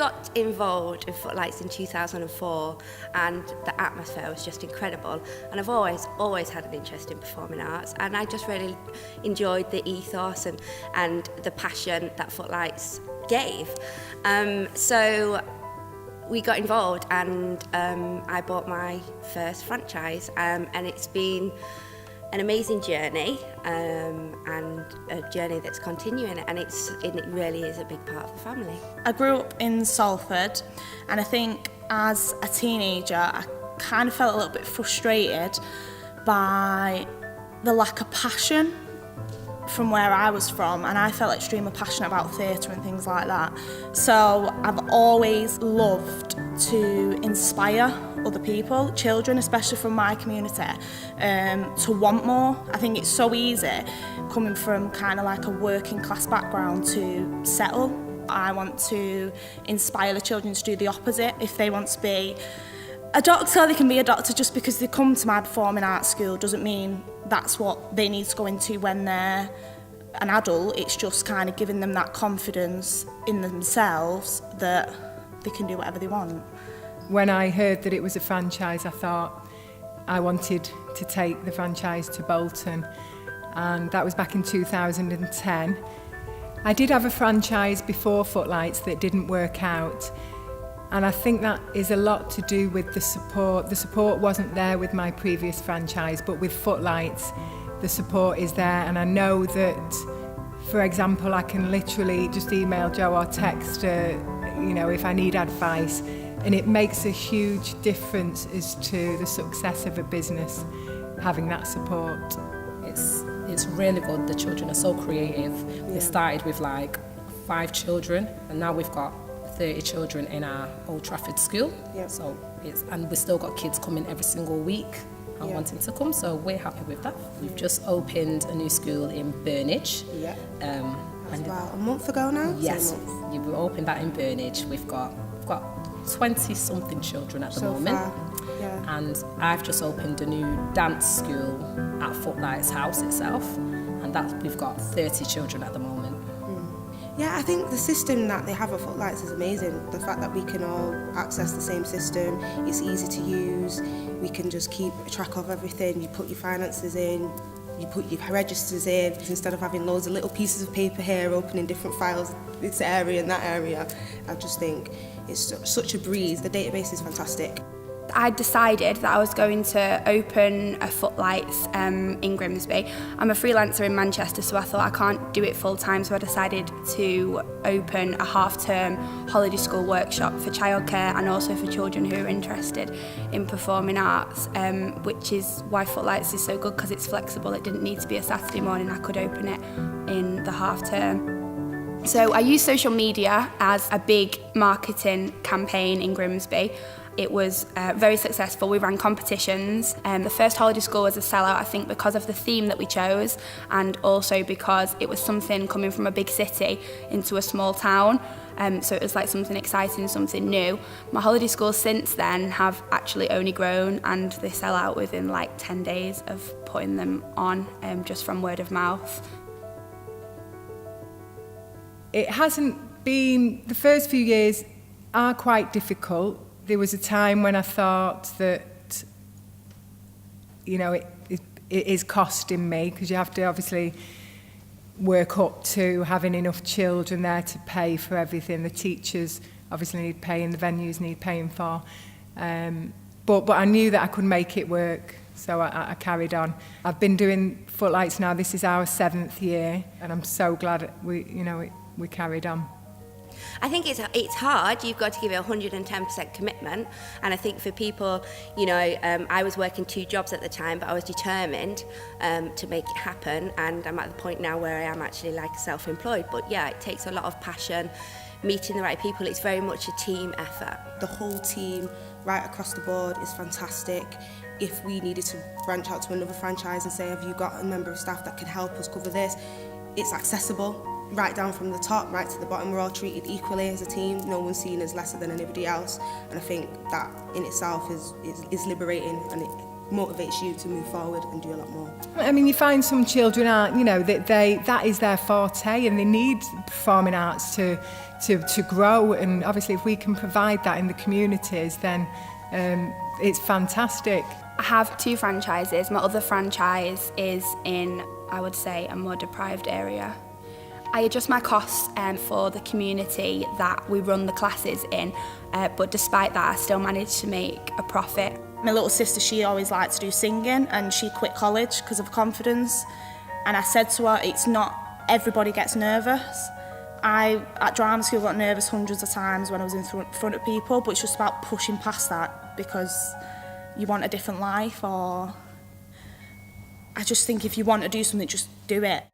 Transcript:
got involved in Footlights in 2004, and the atmosphere was just incredible. And I've always had an interest in performing arts, and I just really enjoyed the ethos and the passion that Footlights gave. So we got involved, and I bought my first franchise, and it's been an amazing journey, and a journey that's continuing, and it really is a big part of the family. I grew up in Salford, and I think as a teenager I kind of felt a little bit frustrated by the lack of passion from where I was from, and I felt extremely passionate about theatre and things like that. So I've always loved to inspire other people, children especially from my community, to want more. I think it's so easy coming from kind of like a working class background to settle. I want to inspire the children to do the opposite. If they want to be a doctor, they can be a doctor. Just because they come to my performing arts school doesn't mean that's what they need to go into when they're an adult. It's just kind of giving them that confidence in themselves that they can do whatever they want. When I heard that it was a franchise, I thought I wanted to take the franchise to Bolton, and that was back in 2010. I did have a franchise before Footlights that didn't work out, and I think that is a lot to do with the support. The support wasn't there with my previous franchise, but with Footlights, the support is there, and I know that, for example, I can literally just email Joe or text if I need advice, and it makes a huge difference as to the success of a business, having that support. It's really good. The children are so creative. We started with like 5 children, and now we've got 30 children in our Old Trafford school. So and we've still got kids coming every single week and wanting to come, so we're happy with that. We've just opened a new school in Burnage. That's about a month ago now? Yes, we opened that in Burnage. We've got 20-something children at the moment. And I've just opened a new dance school at Footlights House itself, and we've got 30 children at the moment. Yeah, I think the system that they have at Footlights is amazing. The fact that we can all access the same system, it's easy to use, we can just keep track of everything. You put your finances in, you put your registers in, instead of having loads of little pieces of paper here opening different files, this area and that area. I just think it's such a breeze. The database is fantastic. I decided that I was going to open a Footlights in Grimsby. I'm a freelancer in Manchester, so I thought I can't do it full time, so I decided to open a half-term holiday school workshop for childcare and also for children who are interested in performing arts, which is why Footlights is so good, because it's flexible. It didn't need to be a Saturday morning. I could open it in the half-term. So I use social media as a big marketing campaign in Grimsby. It was very successful. We ran competitions. The first holiday school was a sellout, I think, because of the theme that we chose, and also because it was something coming from a big city into a small town. So it was like something exciting, something new. My holiday schools since then have actually only grown, and they sell out within like 10 days of putting them on, just from word of mouth. It hasn't been, the first few years are quite difficult. There was a time when I thought that, it is costing me, because you have to obviously work up to having enough children there to pay for everything. The teachers obviously need paying, the venues need paying for. But I knew that I could make it work, so I carried on. I've been doing Footlights now, this is our 7th year, and I'm so glad we carried on. I think it's hard. You've got to give it 110% commitment, and I think for people, I was working 2 jobs at the time, but I was determined to make it happen, and I'm at the point now where I am actually like self-employed. But yeah, it takes a lot of passion, meeting the right people. It's very much a team effort. The whole team right across the board is fantastic. If we needed to branch out to another franchise and say, have you got a member of staff that can help us cover this, it's accessible. Right down from the top, right to the bottom, we're all treated equally as a team. No one's seen as lesser than anybody else, and I think that in itself is liberating, and motivates you to move forward and do a lot more. I mean, you find some children aren't, you know, that is their forte, and they need performing arts to grow. And obviously, if we can provide that in the communities, then it's fantastic. I have 2 franchises. My other franchise is in, I would say, a more deprived area. I adjust my costs for the community that we run the classes in, but despite that, I still manage to make a profit. My little sister, she always liked to do singing, and she quit college because of confidence. And I said to her, it's not everybody gets nervous. I, at drama school, got nervous hundreds of times when I was in front of people, but it's just about pushing past that because you want a different life, or I just think if you want to do something, just do it.